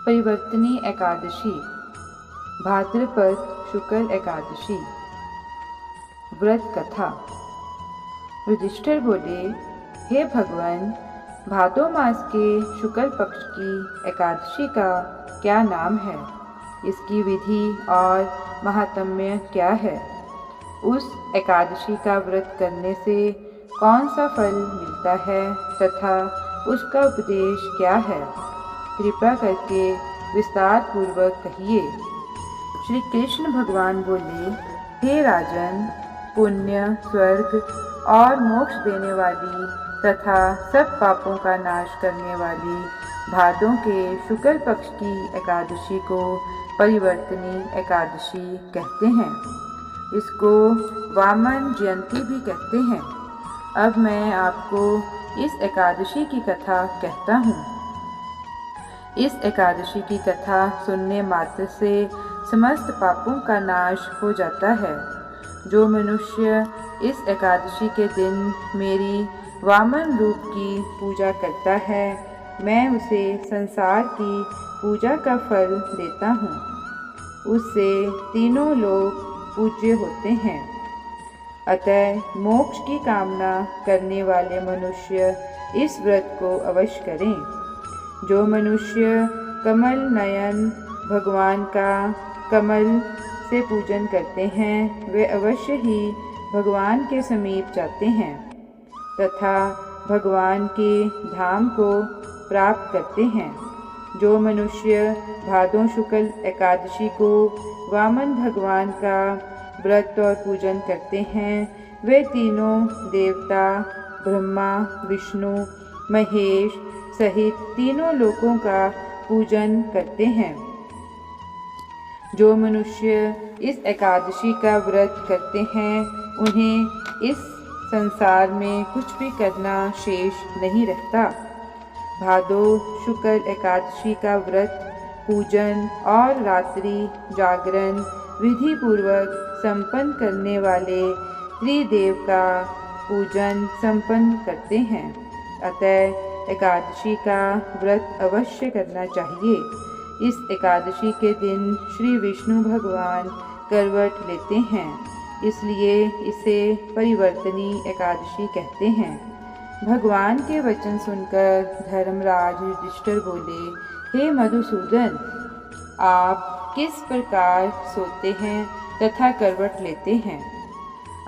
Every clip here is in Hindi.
परिवर्तनी एकादशी, भाद्रपद शुक्ल एकादशी। व्रत कथा। युधिष्ठिर बोले, हे भगवान, भादो मास के शुक्ल पक्ष की एकादशी का क्या नाम है? इसकी विधि और महात्म्य क्या है? उस एकादशी का व्रत करने से कौन सा फल मिलता है तथा उसका उपदेश क्या है? कृपा करके विस्तार पूर्वक कहिए। श्री कृष्ण भगवान बोले, हे राजन, पुण्य, स्वर्ग और मोक्ष देने वाली तथा सब पापों का नाश करने वाली भादों के शुक्ल पक्ष की एकादशी को परिवर्तनी एकादशी कहते हैं। इसको वामन जयंती भी कहते हैं। अब मैं आपको इस एकादशी की कथा कहता हूँ। इस एकादशी की कथा सुनने मात्र से समस्त पापों का नाश हो जाता है। जो मनुष्य इस एकादशी के दिन मेरी वामन रूप की पूजा करता है, मैं उसे संसार की पूजा का फल देता हूँ। उससे तीनों लोग पूज्य होते हैं। अतः मोक्ष की कामना करने वाले मनुष्य इस व्रत को अवश्य करें। जो मनुष्य कमल नयन भगवान का कमल से पूजन करते हैं, वे अवश्य ही भगवान के समीप जाते हैं तथा भगवान के धाम को प्राप्त करते हैं। जो मनुष्य भादों शुक्ल एकादशी को वामन भगवान का व्रत और पूजन करते हैं, वे तीनों देवता ब्रह्मा, विष्णु, महेश सहित तीनों लोकों का पूजन करते हैं। जो मनुष्य इस एकादशी का व्रत करते हैं, उन्हें इस संसार में कुछ भी करना शेष नहीं रहता। भादो शुक्ल एकादशी का व्रत, पूजन और रात्रि जागरण विधि पूर्वक संपन्न करने वाले त्रिदेव का पूजन संपन्न करते हैं। अतः एकादशी का व्रत अवश्य करना चाहिए। इस एकादशी के दिन श्री विष्णु भगवान करवट लेते हैं, इसलिए इसे परिवर्तनी एकादशी कहते हैं। भगवान के वचन सुनकर धर्मराज युधिष्ठिर बोले, हे मधुसूदन, आप किस प्रकार सोते हैं तथा करवट लेते हैं?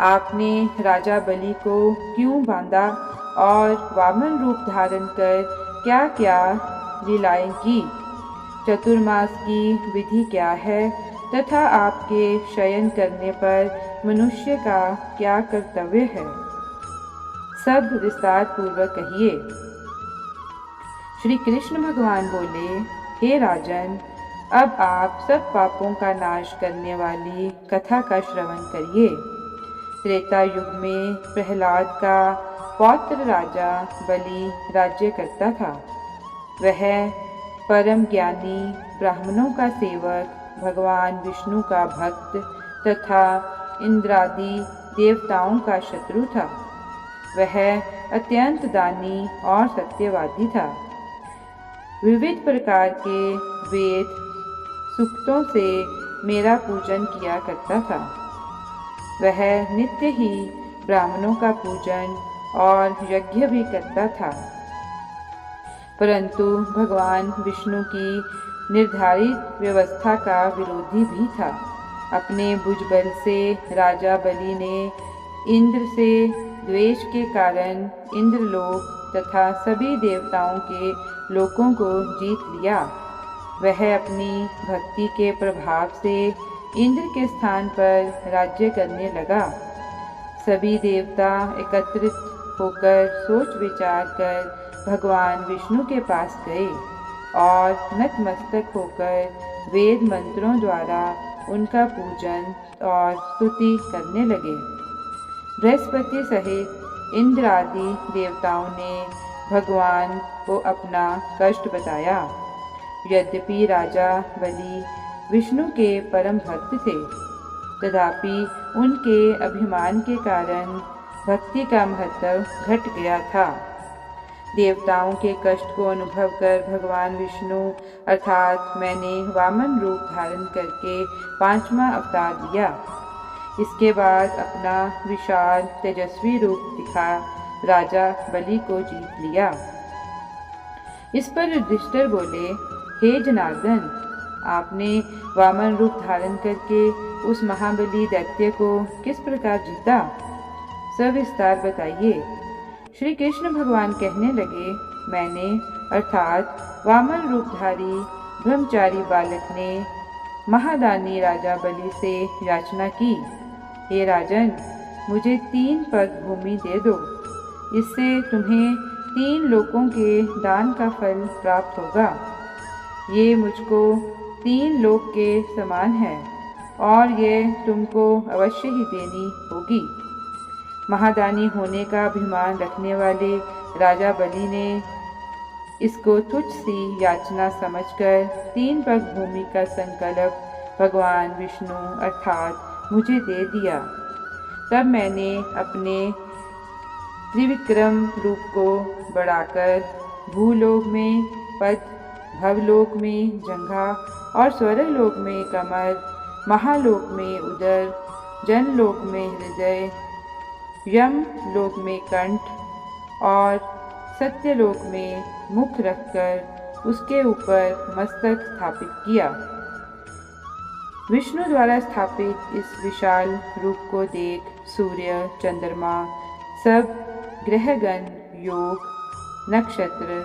आपने राजा बलि को क्यों बांधा और वामन रूप धारण कर क्या क्या लीलाएं की? चतुर्मास की विधि क्या है तथा आपके शयन करने पर मनुष्य का क्या कर्तव्य है? सब विस्तार पूर्वक कहिए। श्री कृष्ण भगवान बोले, हे राजन, अब आप सब पापों का नाश करने वाली कथा का श्रवण करिए। त्रेता युग में प्रहलाद का पौत्र राजा बलि राज्य करता था। वह परम ज्ञानी, ब्राह्मणों का सेवक, भगवान विष्णु का भक्त तथा इंद्रादि देवताओं का शत्रु था। वह अत्यंत दानी और सत्यवादी था। विविध प्रकार के वेद सूक्तों से मेरा पूजन किया करता था। वह नित्य ही ब्राह्मणों का पूजन और यज्ञ भी करता था, परंतु भगवान विष्णु की निर्धारित व्यवस्था का विरोधी भी था। अपने भुजबल से राजा बलि ने इंद्र से द्वेष के कारण इंद्रलोक तथा सभी देवताओं के लोकों को जीत लिया। वह अपनी भक्ति के प्रभाव से इंद्र के स्थान पर राज्य करने लगा। सभी देवता एकत्रित होकर सोच विचार कर भगवान विष्णु के पास गए और नतमस्तक होकर वेद मंत्रों द्वारा उनका पूजन और स्तुति करने लगे। बृहस्पति सहित इंद्र आदि देवताओं ने भगवान को अपना कष्ट बताया। यद्यपि राजा बलि विष्णु के परम भक्त थे, तथापि उनके अभिमान के कारण भक्ति का महत्व घट गया था। देवताओं के कष्ट को अनुभव कर भगवान विष्णु अर्थात मैंने वामन रूप धारण करके 5वां अवतार लिया। इसके बाद अपना विशाल तेजस्वी रूप दिखा राजा बलि को जीत लिया। इस पर युधिष्ठिर बोले, हे जनार्दन, आपने वामन रूप धारण करके उस महाबली दैत्य को किस प्रकार जीता, सविस्तार बताइए। श्री कृष्ण भगवान कहने लगे, मैंने अर्थात वामन रूपधारी ब्रह्मचारी बालक ने महादानी राजा बलि से याचना की, हे राजन, मुझे 3 पग भूमि दे दो, इससे तुम्हें 3 लोकों के दान का फल प्राप्त होगा। ये मुझको 3 लोक के समान है और ये तुमको अवश्य ही देनी होगी। महादानी होने का अभिमान रखने वाले राजा बलि ने इसको तुच्छ सी याचना समझकर 3 पग भूमि का संकल्प भगवान विष्णु अर्थात मुझे दे दिया। तब मैंने अपने त्रिविक्रम रूप को बढ़ाकर भूलोक में पद, भवलोक में जंघा और स्वर्गलोक में कमर, महालोक में उदर, जनलोक में हृदय, यम लोक में कंठ और सत्यलोक में मुख रखकर उसके ऊपर मस्तक स्थापित किया। विष्णु द्वारा स्थापित इस विशाल रूप को देख सूर्य, चंद्रमा, सब ग्रहगण, योग, नक्षत्र,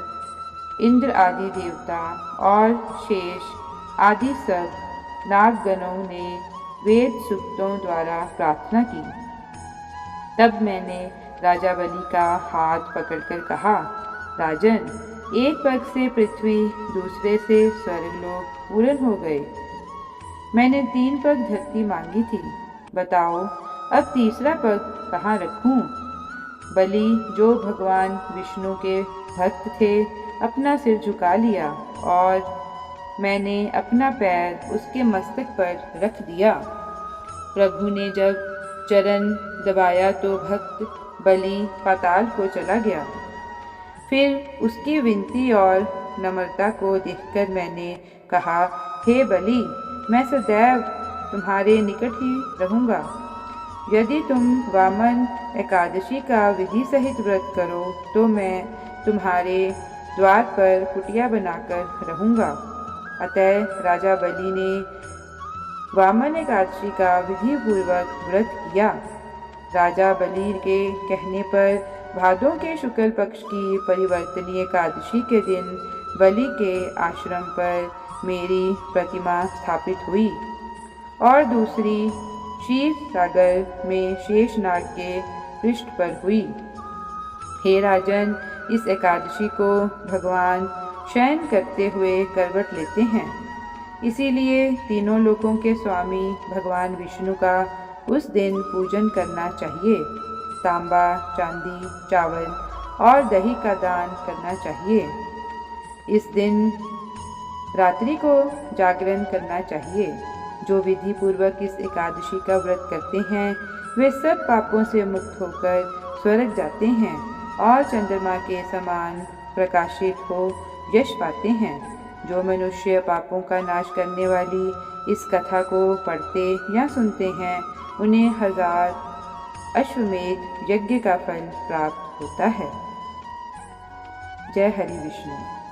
इंद्र आदि देवता और शेष आदि सब नागगणों ने वेद सूक्तों द्वारा प्रार्थना की। तब मैंने राजा बलि का हाथ पकड़कर कहा, राजन, एक पग से पृथ्वी, दूसरे से स्वर्गलोक पूर्ण हो गए। मैंने 3 पग धरती मांगी थी, बताओ अब तीसरा पग कहाँ रखूं? बलि, जो भगवान विष्णु के भक्त थे, अपना सिर झुका लिया और मैंने अपना पैर उसके मस्तक पर रख दिया। प्रभु ने जब चरण दबाया तो भक्त बलि पाताल को चला गया। फिर उसकी विनती और नम्रता को देखकर मैंने कहा, हे बलि, मैं सदैव तुम्हारे निकट ही रहूँगा। यदि तुम वामन एकादशी का विधि सहित व्रत करो तो मैं तुम्हारे द्वार पर कुटिया बनाकर रहूँगा। अतः राजा बलि ने वामन एकादशी का विधि पूर्वक व्रत किया। राजा बलि के कहने पर भादों के शुक्ल पक्ष की परिवर्तनीय एकादशी के दिन बलि के आश्रम पर मेरी प्रतिमा स्थापित हुई और दूसरी क्षीर सागर में शेषनाग के पृष्ठ पर हुई। हे राजन, इस एकादशी को भगवान शयन करते हुए करवट लेते हैं, इसीलिए तीनों लोकों के स्वामी भगवान विष्णु का उस दिन पूजन करना चाहिए। तांबा, चांदी, चावल और दही का दान करना चाहिए। इस दिन रात्रि को जागरण करना चाहिए। जो विधि पूर्वक इस एकादशी का व्रत करते हैं वे सब पापों से मुक्त होकर स्वर्ग जाते हैं और चंद्रमा के समान प्रकाशित हो यश पाते हैं। जो मनुष्य पापों का नाश करने वाली इस कथा को पढ़ते या सुनते हैं उन्हें 1000 अश्वमेध यज्ञ का फल प्राप्त होता है। जय हरि विष्णु।